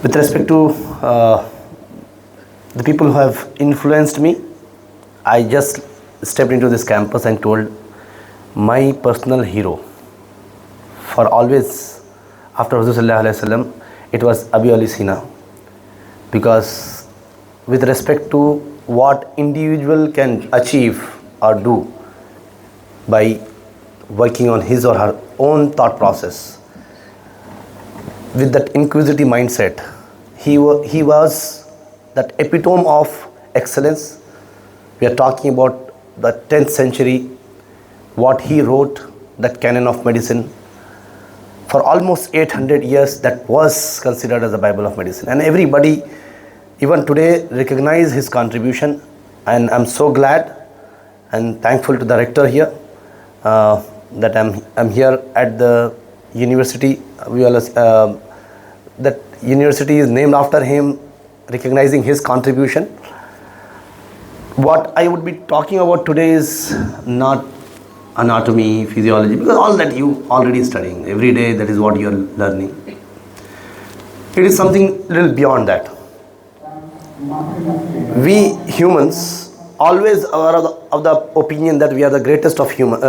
With respect to the people who have influenced me, I just stepped into this campus and told my personal hero for always after Rasulullah, it was Abi Ali Sina, because with respect to what individual can achieve or do by working on his or her own thought process, with that inquisitive mindset, he was that epitome of excellence. We are talking about the 10th century, what he wrote, that canon of medicine. For almost 800 years, that was considered as the Bible of medicine. And everybody, even today, recognize his contribution. And I'm so glad and thankful to the rector here that I'm here at the university. That university is named after him, recognizing his contribution. What I would be talking about today is not anatomy, physiology, because all that you already studying every day, that is what you are learning. It is something little beyond that. We humans always are of the opinion that we are the greatest of human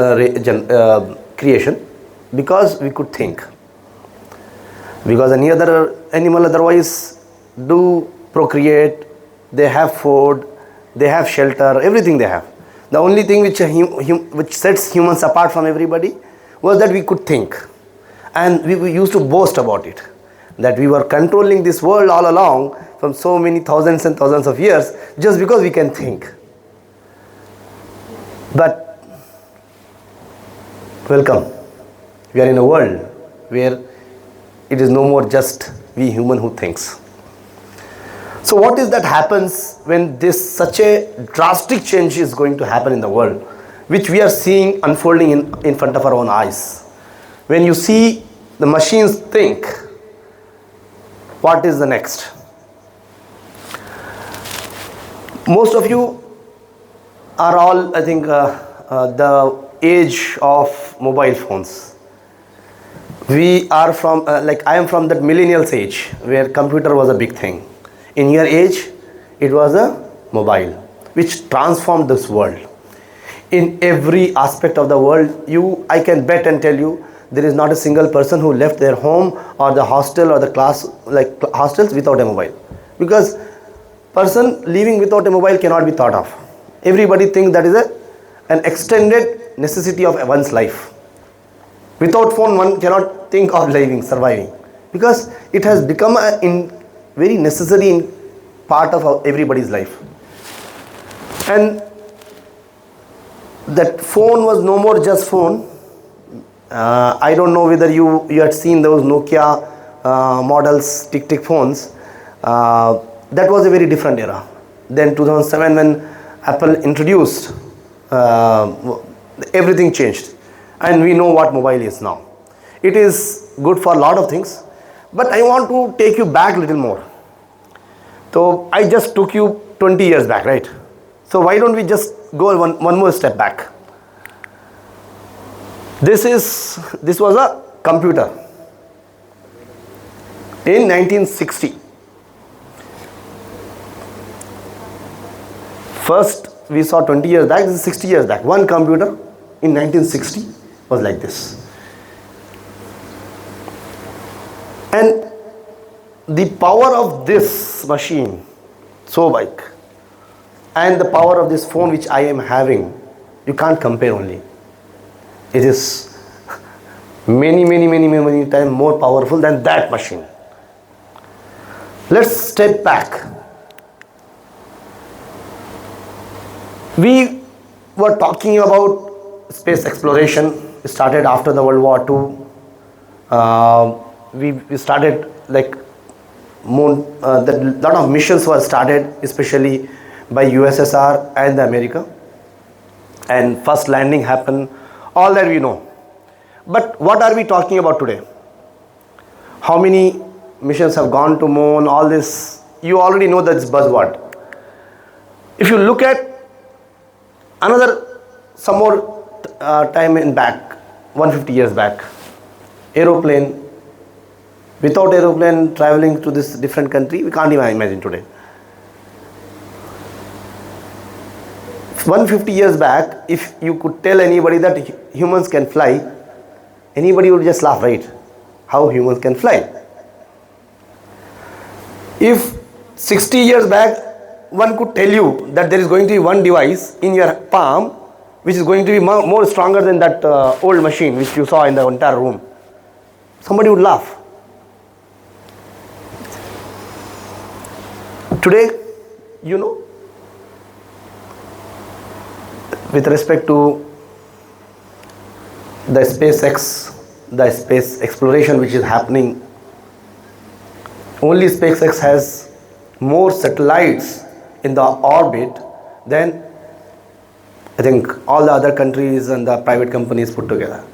creation, because we could think. Because any other animal otherwise do procreate, they have food, they have shelter, everything they have. The only thing which sets humans apart from everybody was that we could think. And we used to boast about it, that we were controlling this world all along from so many thousands and thousands of years just because we can think. But welcome, we are in a world where it is no more just we human who thinks. So what is that happens when such a drastic change is going to happen in the world, which we are seeing unfolding in front of our own eyes? When you see the machines think, what is the next? Most of you are all, I think, the age of mobile phones. We are from, I am from that millennials age where computer was a big thing. In your age, it was a mobile, which transformed this world. In every aspect of the world, I can bet and tell you, there is not a single person who left their home or the hostel or the class, like hostels, without a mobile. Because person living without a mobile cannot be thought of. Everybody thinks that is an extended necessity of one's life. Without phone, one cannot think of surviving, because it has become a very necessary part of everybody's life. And that phone was no more just phone. I don't know whether you had seen those Nokia models, tick phones. That was a very different era. Then 2007, when Apple introduced, everything changed. And we know what mobile is now. It is good for a lot of things, but I want to take you back a little more. So I just took you 20 years back, right? So why don't we just go one more step back? This was a computer in 1960. First we saw 20 years back, this is 60 years back. One computer in 1960 was like this. And the power of this machine, so big, and the power of this phone which I am having, you can't compare only. It is many times more powerful than that machine. Let's step back. We were talking about space exploration. It started after the World War II. We started like lot of missions were started, especially by USSR and America. And first landing happened, all that we know. But what are we talking about today? How many missions have gone to moon, all this? You already know that it's buzzword. If you look at some more time in back, 150 years back, aeroplane Without aeroplane traveling to this different country, we can't even imagine today. 150 years back, if you could tell anybody that humans can fly, anybody would just laugh, right? How humans can fly? If 60 years back, one could tell you that there is going to be one device in your palm which is going to be more stronger than that old machine which you saw in the entire room, somebody would laugh. Today, with respect to the SpaceX, the space exploration which is happening, only SpaceX has more satellites in the orbit than I think all the other countries and the private companies put together.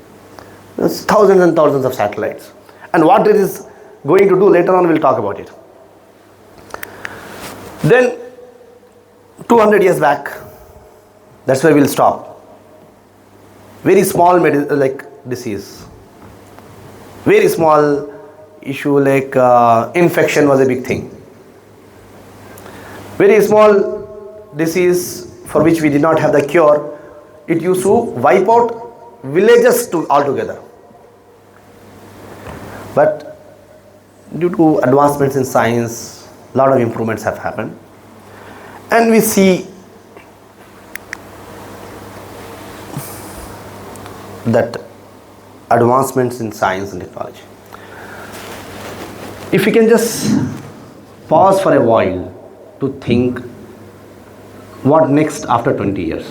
There's thousands and thousands of satellites. And what it is going to do, later on we'll talk about it. Then 200 years back, that's where we'll stop. Very small disease, very small issue like infection was a big thing. Very small disease for which we did not have the cure, it used to wipe out villages altogether. But due to advancements in science, a lot of improvements have happened. And we see that advancements in science and technology. If we can just pause for a while to think what next after 20 years.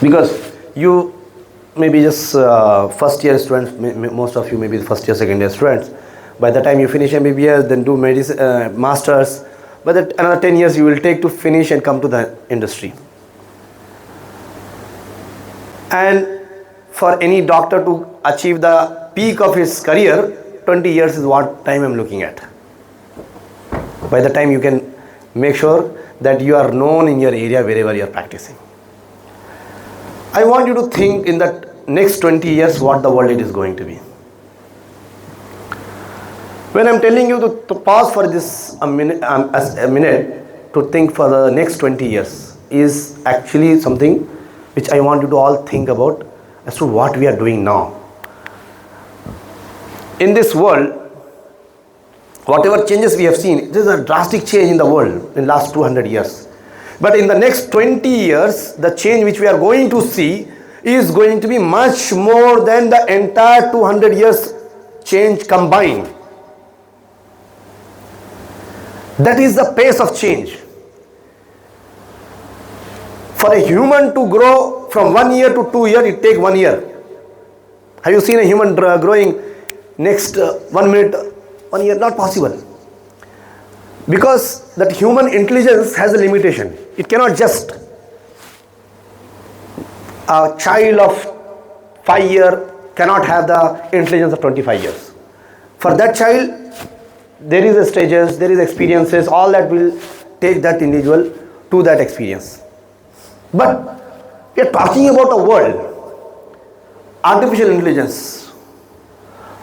Because you may be just first year students, most of you may be first year, second year students. By the time you finish MBBS, then do medicine, masters, but that another 10 years you will take to finish and come to the industry. And for any doctor to achieve the peak of his career, 20 years is what time I'm looking at. By the time you can make sure that you are known in your area wherever you are practicing. I want you to think in that next 20 years what the world is going to be. When I'm telling you to pause for this a minute to think for the next 20 years is actually something which I want you to all think about as to what we are doing now. In this world, whatever changes we have seen, there is a drastic change in the world in the last 200 years. But in the next 20 years, the change which we are going to see is going to be much more than the entire 200 years change combined. That is the pace of change. For a human to grow from 1 year to 2 years, it takes 1 year. Have you seen a human growing next 1 minute, 1 year? Not possible. Because that human intelligence has a limitation. It cannot just, a child of 5 years cannot have the intelligence of 25 years. For that child, there is a stages, there is experiences, all that will take that individual to that experience. But we are talking about a world, artificial intelligence,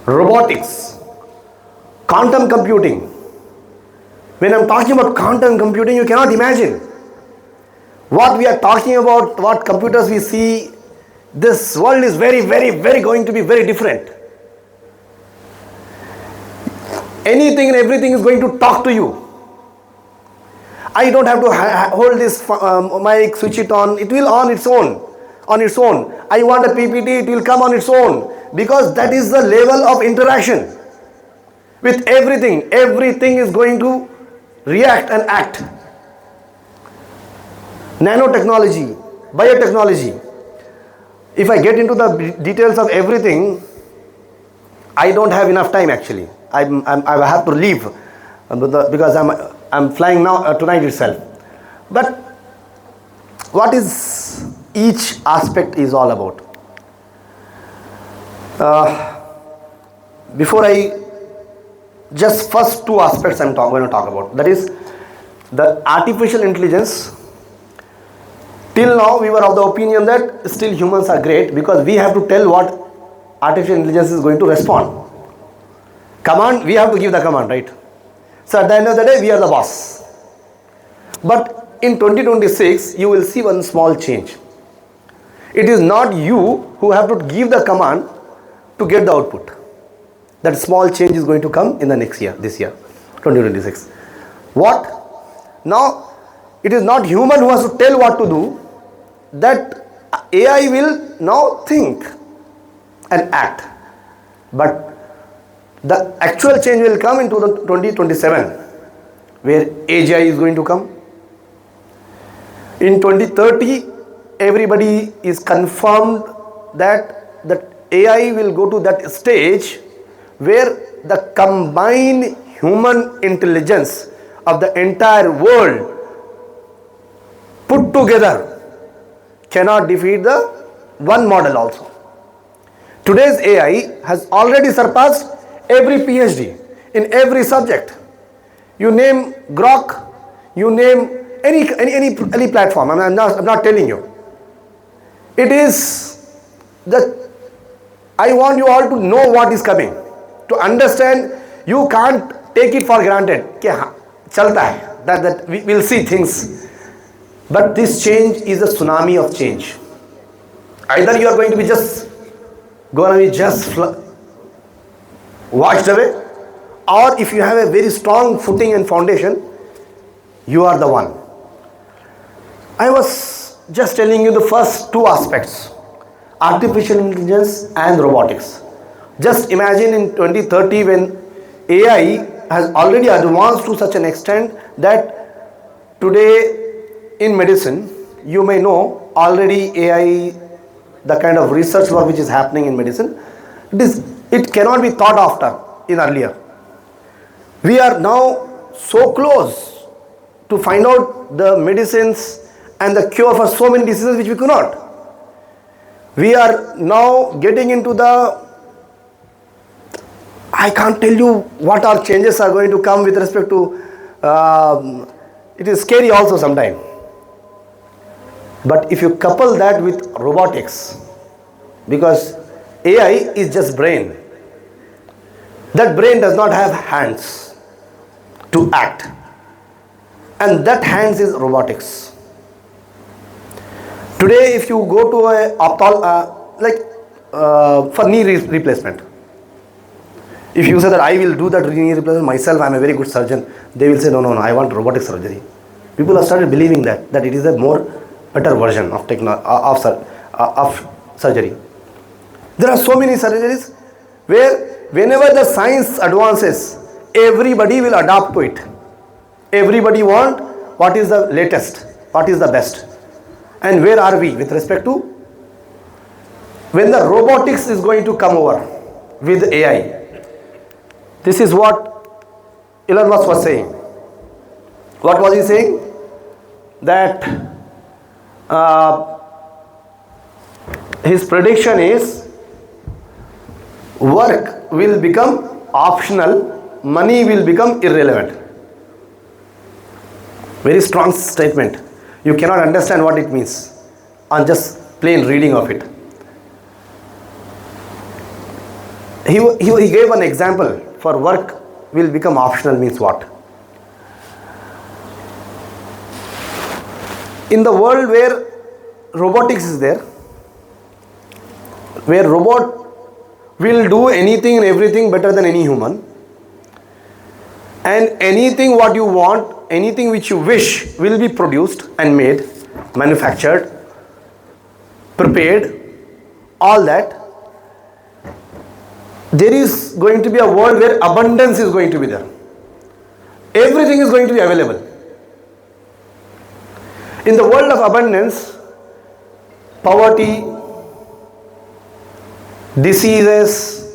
robotics, quantum computing. When I'm talking about quantum computing, you cannot imagine what we are talking about, what computers we see. This world is very, very, very going to be very different. Anything and everything is going to talk to you. I don't have to hold this mic, switch it on. It will on its own. I want a PPT, it will come on its own. Because that is the level of interaction with everything. Everything is going to react and act. Nanotechnology, biotechnology. If I get into the details of everything, I don't have enough time actually. I have to leave because I'm flying now tonight itself. But what is each aspect is all about? Before I just first two aspects I'm going to talk about. That is the artificial intelligence. Till now we were of the opinion that still humans are great because we have to tell what artificial intelligence is going to respond. Command, we have to give the command, right? So at the end of the day, we are the boss. But in 2026, you will see one small change. It is not you who have to give the command to get the output. That small change is going to come in the next year, this year, 2026. What? Now, it is not human who has to tell what to do. That AI will now think and act. But the actual change will come into the 2027, where AGI is going to come. In 2030, everybody is confirmed that the AI will go to that stage where the combined human intelligence of the entire world put together cannot defeat the one model also. Today's AI has already surpassed every PhD in every subject. You name Grok, you name any platform. I'm not telling you. It is the, I want you all to know what is coming, to understand. You can't take it for granted. That we will see things. But this change is a tsunami of change. Either you are going to be just washed away, or if you have a very strong footing and foundation, you are the one. I was just telling you the first two aspects, artificial intelligence and robotics. Just imagine in 2030 when AI has already advanced to such an extent that today in medicine, you may know already AI, the kind of research work which is happening in medicine, it cannot be thought after in earlier. We are now so close to find out the medicines and the cure for so many diseases which we could not. We are now getting into the, I can't tell you what our changes are going to come with respect to, it is scary also sometimes. But if you couple that with robotics, because AI is just brain. That brain does not have hands to act. And that hands is robotics. Today if you go to for knee replacement, if you say that I will do that knee replacement myself, I am a very good surgeon, they will say no, I want robotic surgery. People have started believing that it is a better version of surgery. There are so many surgeries where whenever the science advances, everybody will adapt to it. Everybody want what is the latest, what is the best. And where are we with respect to when the robotics is going to come over with AI? This is what Elon Musk was saying. What was he saying? That his prediction is work will become optional, money will become irrelevant. Very strong statement. You cannot understand what it means on just plain reading of it. He gave an example for work will become optional means what? In the world where robotics is there, where robot will do anything and everything better than any human, and anything what you want, anything which you wish will be produced and made, manufactured, prepared, all that, there is going to be a world where abundance is going to be there. Everything is going to be available. In the world of abundance, poverty, diseases,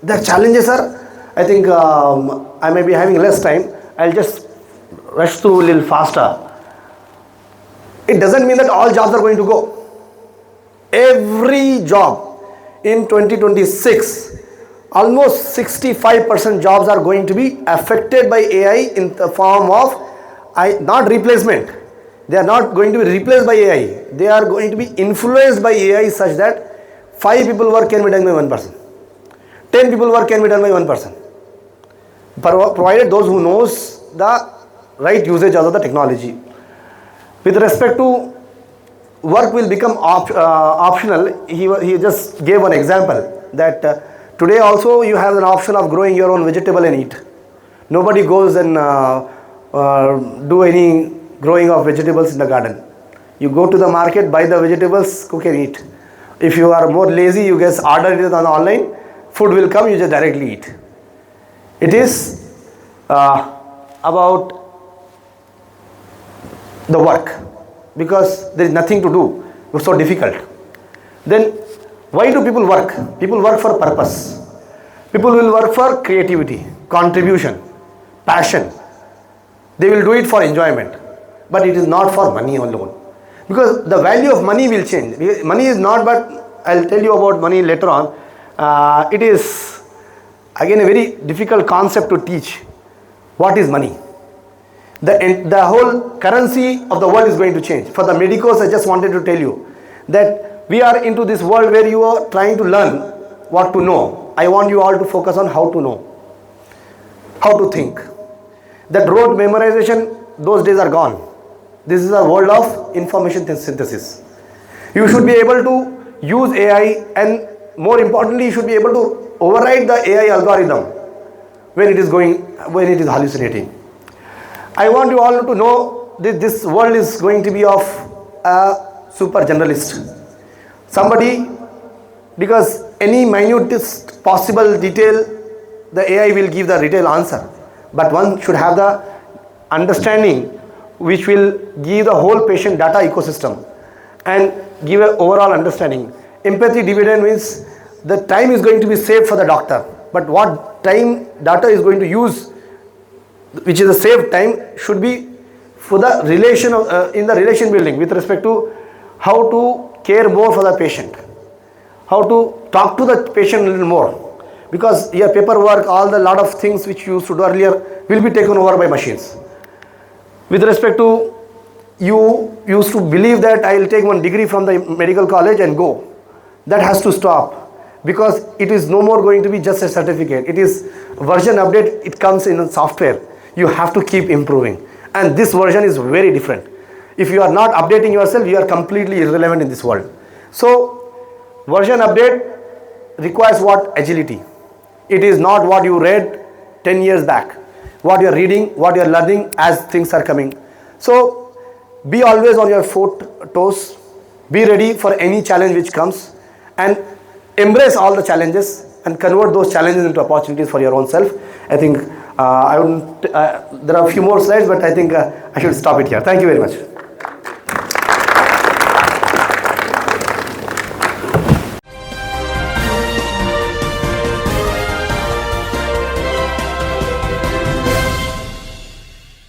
the challenges are, I think I may be having less time, I'll just rush through a little faster. It doesn't mean that all jobs are going to go. Every job in 2026, almost 65% jobs are going to be affected by AI in the form of, not replacement. They are not going to be replaced by AI. They are going to be influenced by AI such that 5 people work can be done by 1 person. 10 people work can be done by 1 person. provided those who knows the right usage of the technology. With respect to work will become optional, he just gave an example that today also you have an option of growing your own vegetable and eat. Nobody goes and do any growing of vegetables in the garden. You go to the market, buy the vegetables, cook and eat. If you are more lazy, you just order it on online, food will come, you just directly eat. It is about the work, because there is nothing to do, it's so difficult. Then why do people work? People work for purpose. People will work for creativity, contribution, passion. They will do it for enjoyment, but it is not for money alone, because the value of money will change. Money is not, but I'll tell you about money later on. It is again a very difficult concept to teach. What is money? The whole currency of the world is going to change. For the medicos, I just wanted to tell you that we are into this world where you are trying to learn what to know. I want you all to focus on how to know, how to think. That rote memorization, those days are gone. This is a world of information synthesis. You should be able to use AI, and more importantly, you should be able to override the AI algorithm when it is hallucinating. I want you all to know that this world is going to be of a super generalist. Somebody, because any minutest possible detail, the AI will give the detailed answer. But one should have the understanding which will give the whole patient data ecosystem and give an overall understanding. Empathy dividend means the time is going to be saved for the doctor, but what time data is going to use, which is a saved time, should be for the relation of, in the relation building with respect to how to care more for the patient, how to talk to the patient a little more, because your paperwork, all the lot of things which you used to do earlier will be taken over by machines. With respect to, you used to believe that I will take one degree from the medical college and go. That has to stop, because it is no more going to be just a certificate. It is version update, it comes in a software. You have to keep improving, and this version is very different. If you are not updating yourself, you are completely irrelevant in this world. So version update requires what? Agility. It is not what you read 10 years back, what you are reading, what you are learning as things are coming. So be always on your toes, be ready for any challenge which comes, and embrace all the challenges and convert those challenges into opportunities for your own self. I think there are a few more slides, but I think I should stop it here. Thank you very much.